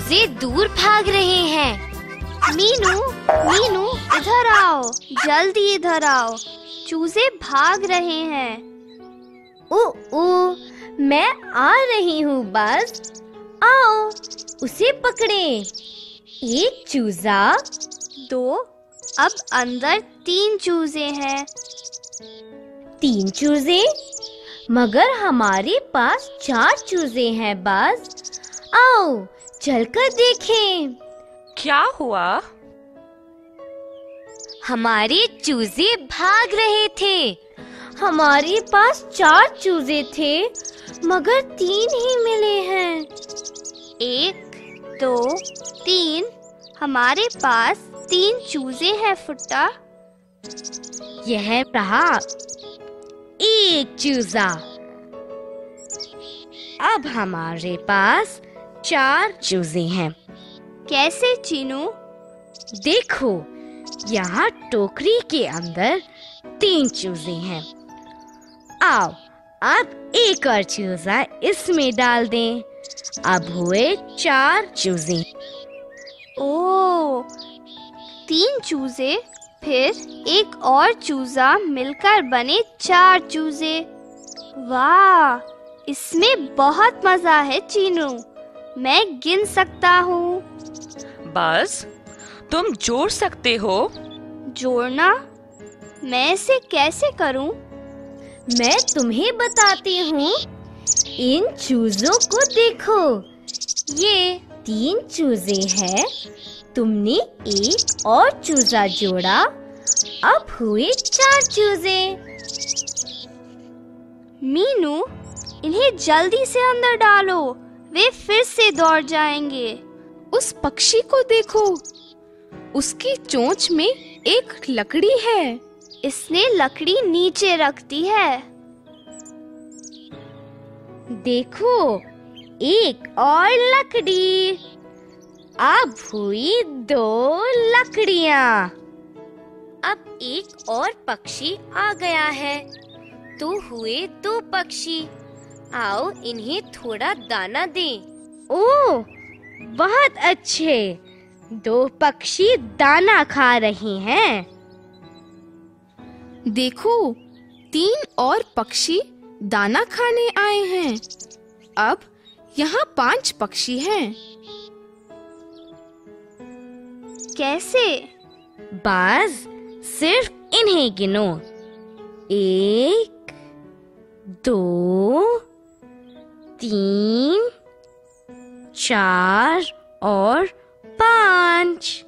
चूजे दूर भाग रहे हैं। मीनू, मीनू, इधर आओ, जल्दी इधर आओ, चूजे भाग रहे हैं। ओ, मैं आ रही हूँ बस। आओ, उसे पकड़े। एक चूजा, 2, अब अंदर 3 चूजे हैं। 3 चूजे? मगर हमारे पास 4 चूजे हैं बस। आओ, चलकर देखें। क्या हुआ? हमारे चूजे भाग रहे थे। हमारे पास 4 चूजे थे, मगर 3 ही मिले हैं। 1, 2, 3, हमारे पास 3 चूजे हैं फुट्टा। यह रहा एक चूजा। अब हमारे पास 4 चूजे हैं। कैसे चीनू? देखो, यहाँ टोकरी के अंदर 3 चूजे हैं। आओ, अब एक और चूजा इसमें डाल दें। अब हुए 4 चूजे। ओह, 3 चूजे, फिर एक और चूजा मिलकर बने 4 चूजे। वाह, इसमें बहुत मजा है चीनू। मैं गिन सकता हूँ। बस, तुम जोड़ सकते हो? जोड़ना? मैं इसे कैसे करूँ? मैं तुम्हें बताती हूँ। इन चूजों को देखो, ये 3 चूजे हैं। तुमने एक और चूजा जोड़ा, अब हुए 4 चूजे। मीनू, इन्हें जल्दी से अंदर डालो, वे फिर से दौड़ जाएंगे। उस पक्षी को देखो, उसकी चोंच में एक लकड़ी है। इसने लकड़ी नीचे रख दी है। देखो, एक और लकड़ी। अब हुई 2 लकड़ियाँ। अब एक और पक्षी आ गया है, तो हुए 2 पक्षी। आओ, इन्हें थोड़ा दाना दें। ओह, बहुत अच्छे। 2 पक्षी दाना खा रहे हैं। देखो, 3 और पक्षी दाना खाने आए हैं। अब यहाँ 5 पक्षी हैं। कैसे? बस सिर्फ इन्हें गिनो। 1, 2, 3, 4 और 5।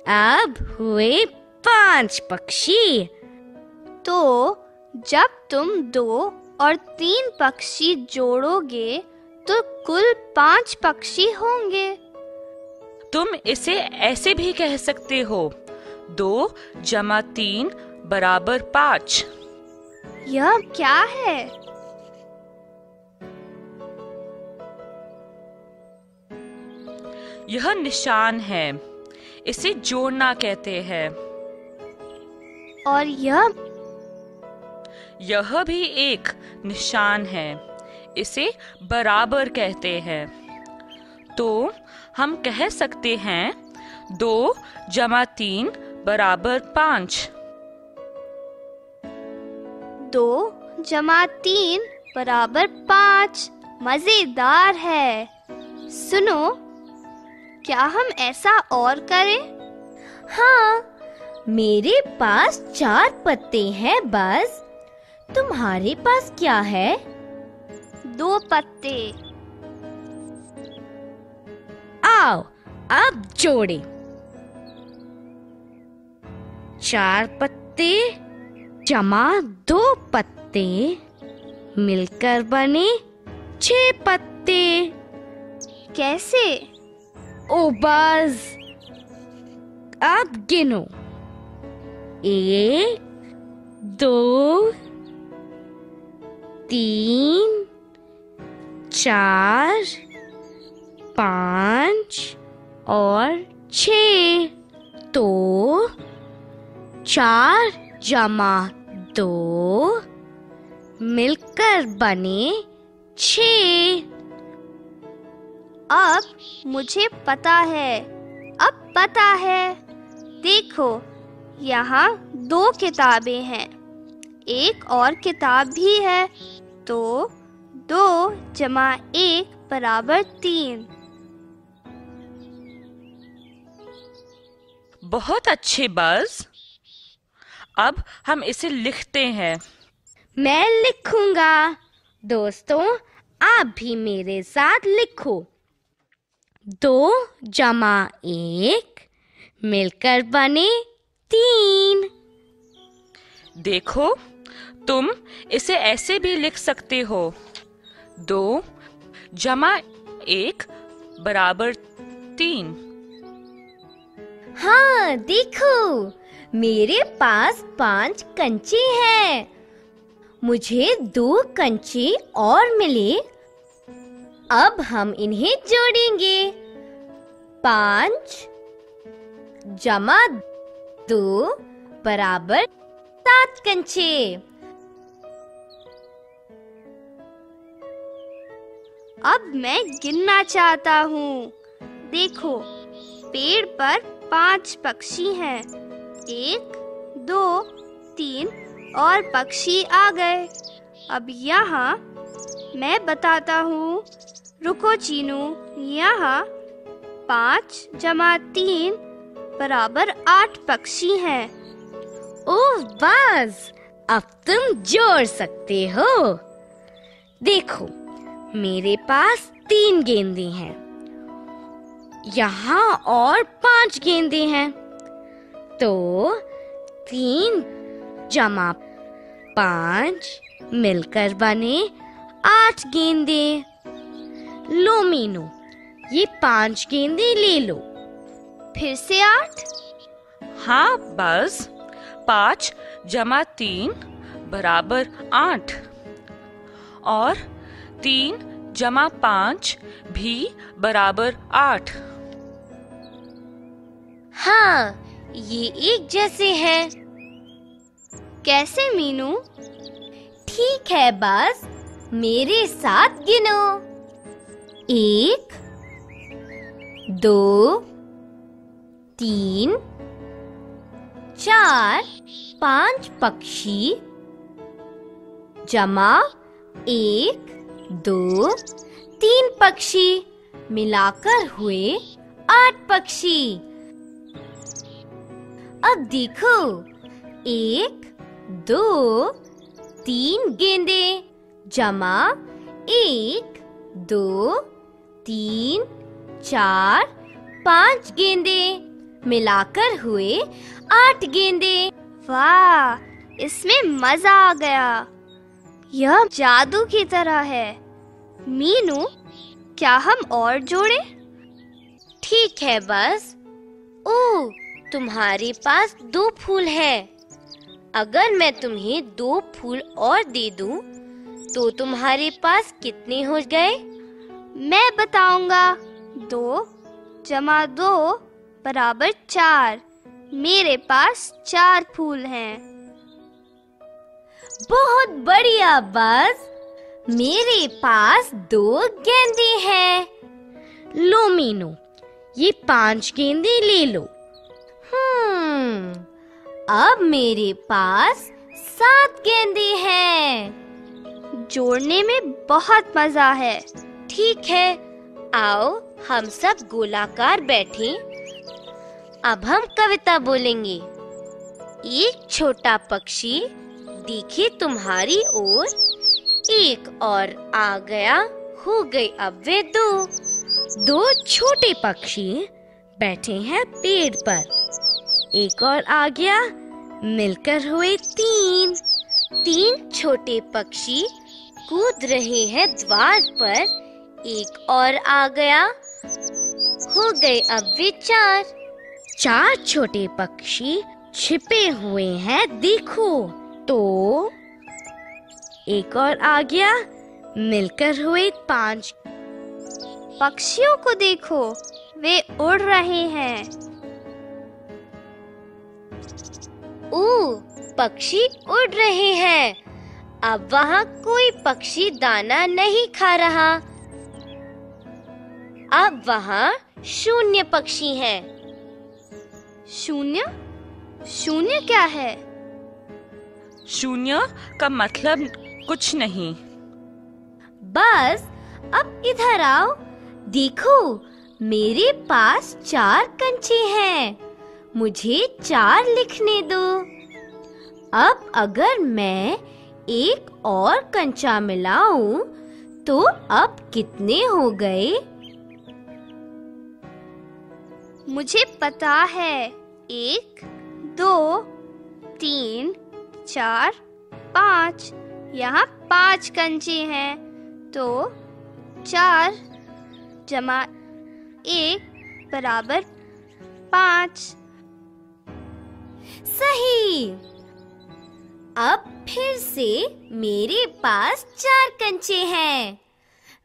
अब हुए 5 पक्षी। तो जब तुम 2 और 3 पक्षी जोड़ोगे तो कुल 5 पक्षी होंगे। तुम इसे ऐसे भी कह सकते हो, 2 + 3 = 5। यह क्या है? यह निशान है, इसे जोड़ना कहते हैं। और यह भी एक निशान है, इसे बराबर कहते हैं। तो हम कह सकते हैं 2 + 3 = 5। 2 + 3 = 5। मजेदार है। सुनो, क्या हम ऐसा और करें? हाँ, मेरे पास 4 पत्ते हैं बस। तुम्हारे पास क्या है? 2 पत्ते। आओ, अब जोड़े। 4 पत्ते + 2 पत्ते मिलकर बने 6 पत्ते। कैसे? ओ बस, अब गिनो। 1, 2, 3, 4, 5 और 6। तो 4 + 2 मिलकर बने 6। अब मुझे पता है, अब पता है। देखो, यहाँ 2 किताबें हैं, एक और किताब भी है, तो 2 जमा 1 बराबर 3। बहुत अच्छे बज़। अब हम इसे लिखते हैं। मैं लिखूंगा। दोस्तों, आप भी मेरे साथ लिखो। 2 जमा 1 मिलकर बने 3। देखो, तुम इसे ऐसे भी लिख सकते हो। 2 जमा 1 बराबर 3। हाँ, देखो, मेरे पास 5 कंचे हैं। मुझे 2 कंचे और मिले। अब हम इन्हें जोड़ेंगे। 5 जमा 2 बराबर 7 कंचे। अब मैं गिनना चाहता हूँ। देखो, पेड़ पर 5 पक्षी हैं। 1, 2, 3 और पक्षी आ गए। अब यहाँ मैं बताता हूँ। रुको चीनू, यहाँ 5 जमा 3 बराबर 8 पक्षी हैं। ओह बाज, अब तुम जोड़ सकते हो। देखो, मेरे पास 3 गेंदें हैं। यहाँ और 5 गेंदें हैं, तो 3 जमा 5 मिलकर बने 8 गेंदें। लो मीनू, ये 5 गेंदें ले लो। फिर से 8। हाँ बज़, 5 जमा 3 बराबर 8 और 3 जमा 5 भी बराबर 8। हाँ, ये एक जैसे हैं। कैसे मीनू? ठीक है, बस मेरे साथ गिनो। 1, 2, 3, 4, 5 पक्षी जमा 1, 2, 3 पक्षी मिलाकर हुए 8 पक्षी। अब देखो, 1, 2, 3 गेंदे जमा 1, 2, 3, 4, 5 गेंदे मिलाकर हुए 8 गेंदे। वाह, इसमें मजा आ गया। यह जादू की तरह है। मीनू, क्या हम और जोड़ें? ठीक है, बस। ओह, तुम्हारे पास 2 फूल हैं। अगर मैं तुम्हें 2 फूल और दे दूं, तो तुम्हारे पास कितने हो गए? मैं बताऊंगा। 2 जमा 2 बराबर 4। मेरे पास 4 फूल हैं। बहुत बढ़िया, बस मेरे पास 2 गेंदे हैं। लो मीनू, ये 5 गेंदे ले लो। अब मेरे पास 7 गेंदे हैं। जोड़ने में बहुत मजा है। ठीक है, आओ हम सब गोलाकार बैठें। अब हम कविता बोलेंगे। एक छोटा पक्षी दिखे तुम्हारी ओर, एक और आ गया, हो गए अब वे 2। 2 छोटे पक्षी बैठे हैं पेड़ पर, एक और आ गया, मिलकर हुए 3। 3 छोटे पक्षी कूद रहे हैं द्वार पर, एक और आ गया, हो गए अब वे 4। 4 छोटे पक्षी छिपे हुए हैं देखो, तो एक और आ गया, मिलकर हुए 5। पक्षियों को देखो, वे उड़ रहे हैं। ओह, पक्षी उड़ रहे हैं। अब वहाँ कोई पक्षी दाना नहीं खा रहा। अब वहाँ शून्य पक्षी हैं। शून्य? शून्य क्या है? शून्य का मतलब कुछ नहीं। बस अब इधर आओ, देखो मेरे पास 4 कंचे हैं, मुझे 4 लिखने दो। अब अगर मैं एक और कंचा मिलाऊं तो अब कितने हो गए? मुझे पता है, 1, 2, 3, 4, 5। यहाँ 5 कंचे हैं, तो 4 जमा 1 बराबर 5। सही। अब फिर से मेरे पास 4 कंचे हैं,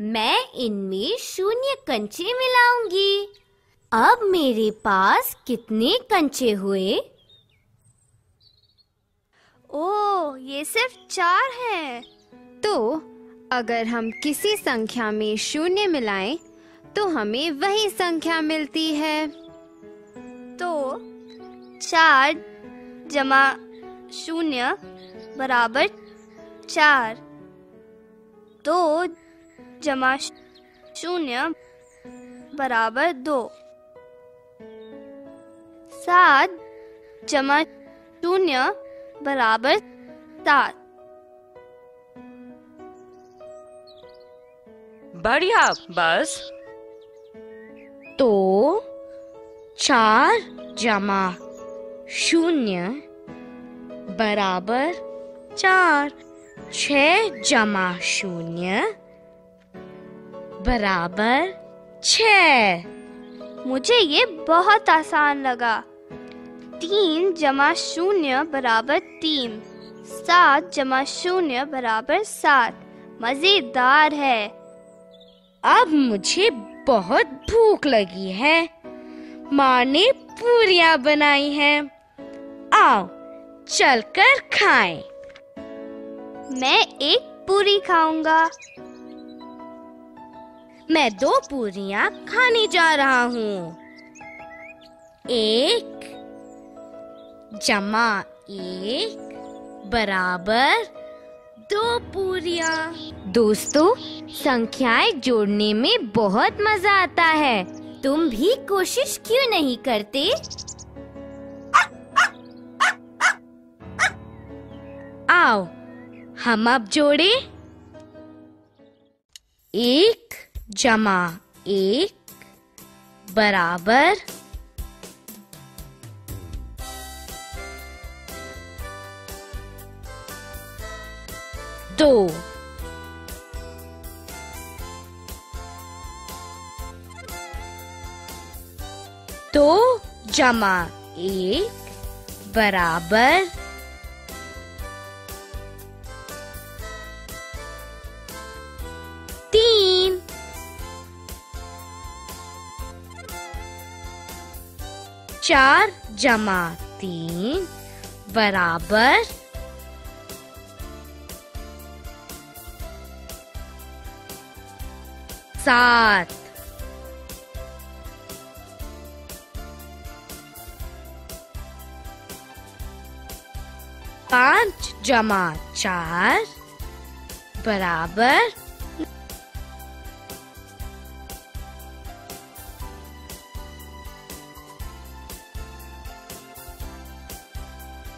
मैं इनमें शून्य कंचे मिलाऊंगी। अब मेरे पास कितने कंचे हुए? ओह, ये सिर्फ 4 हैं। तो अगर हम किसी संख्या में शून्य मिलाएं तो हमें वही संख्या मिलती है। तो 4 जमा 0 बराबर 4। 2 जमा 0 बराबर 2। 7 जमा 0 बराबर 7। बढ़िया बस। तो 4 जमा 0 बराबर 4। 6 जमा 0 बराबर 6। मुझे ये बहुत आसान लगा। 3 जमा 0 बराबर 3। 7 जमा 0 बराबर 7। मजेदार है। अब मुझे बहुत भूख लगी है, माँ ने पूरियां बनाई हैं, आओ चलकर खाएं। मैं एक पूरी खाऊंगा। मैं 2 पूरियां खाने जा रहा हूँ। 1 जमा 1 बराबर 2 पूरियां। दोस्तों, संख्याएं जोड़ने में बहुत मजा आता है, तुम भी कोशिश क्यों नहीं करते? आओ हम अब जोड़े। 1 जमा 1 बराबर 2। 2 जमा 1 बराबर 3। 4 जमा 3 बराबर 7। 5 जमा 4 बराबर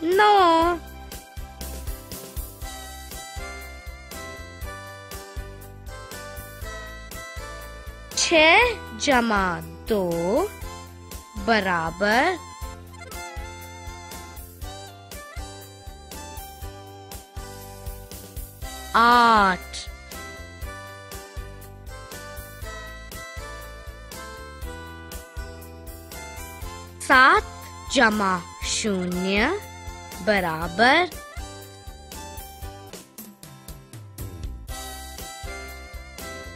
9। 6 जमा 2 बराबर 8। 7 जमा 0 बराबर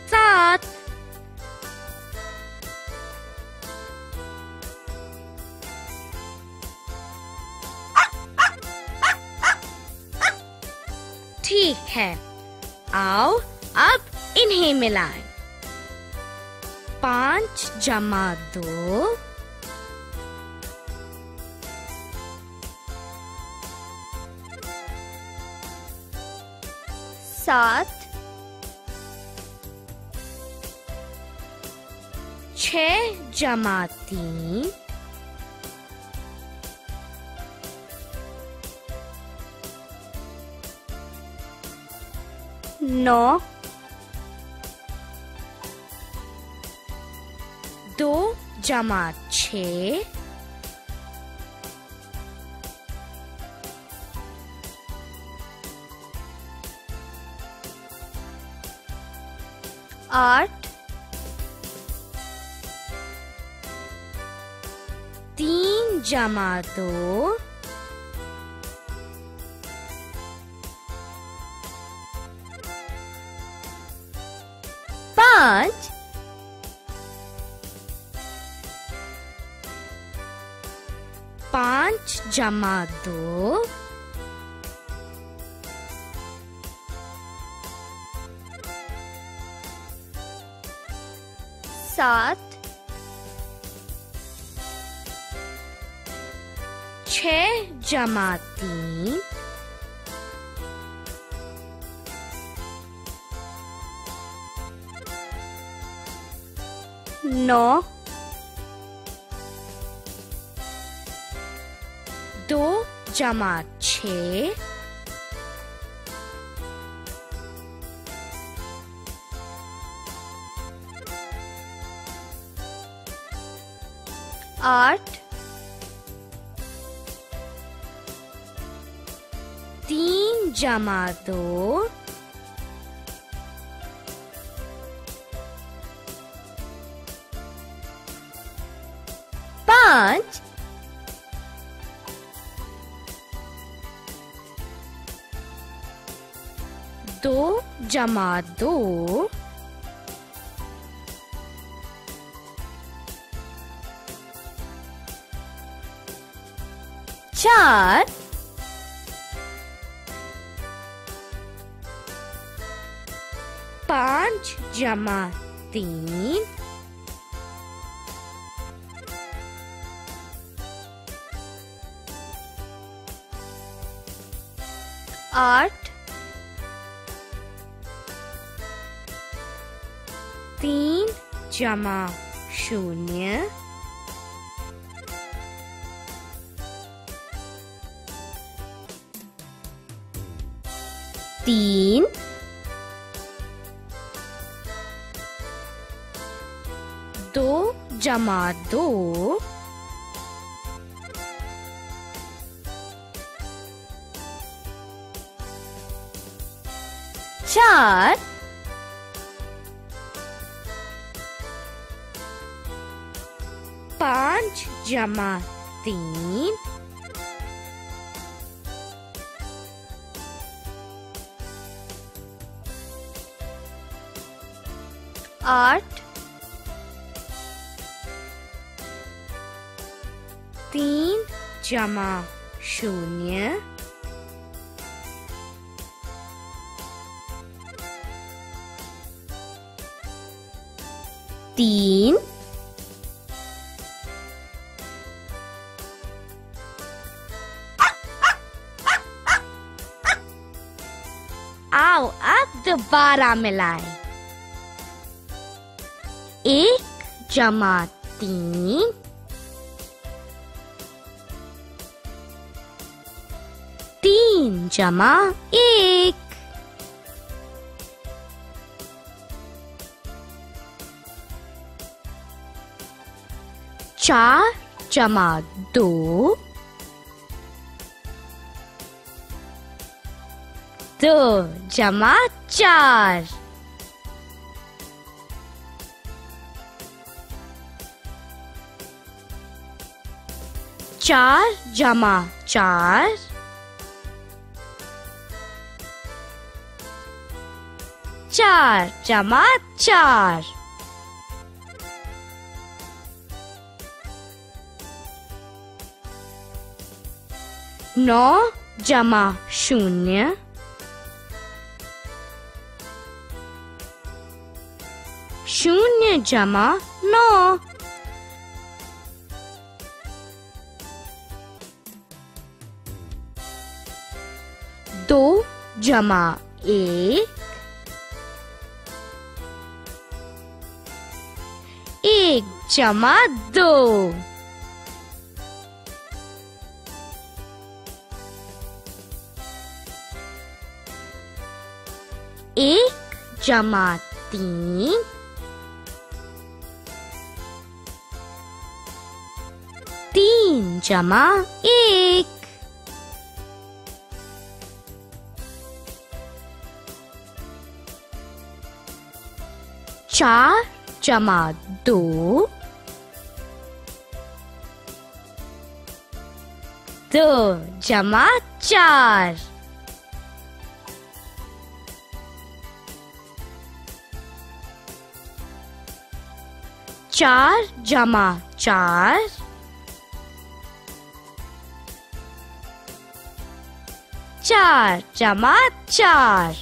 7। ठीक है, आओ अब इन्हें मिलाएं। 5 जमा 2 7 6 जमा 3 9 2 जमा 6 8 3 जमा 2 5 5 जमा 2 7 6 जमा 3 9 2 जमा 6 8 3 जमा 2 5 2 जमा 2 4 5 जमा 3 8 3 जमा 0 3 2 जमा 2 4 5 जमा 3 8 3 जमा 0 3 आओ अब दोबारा मिलाएं 1 जमा 3 3 जमा 1 4 जमा 2 2 जमा 4 4 जमा 4 4 जमा 4 9 जमा 0 0 शून्य जमा 9। 2 जमा 1, 1 जमा 2, 1 जमा 3, 3 जमा 1, 4 जमा 2, 2 जमा 4, 4 जमा 4, 4 जमा 4,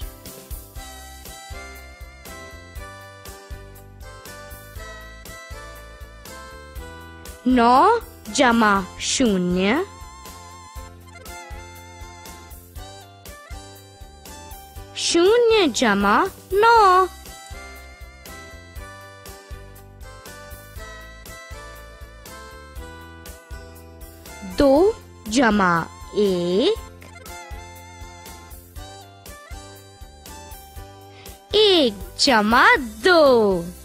9 जमा 0, 0 जमा 9, 2 जमा 1, 1 जमा 2,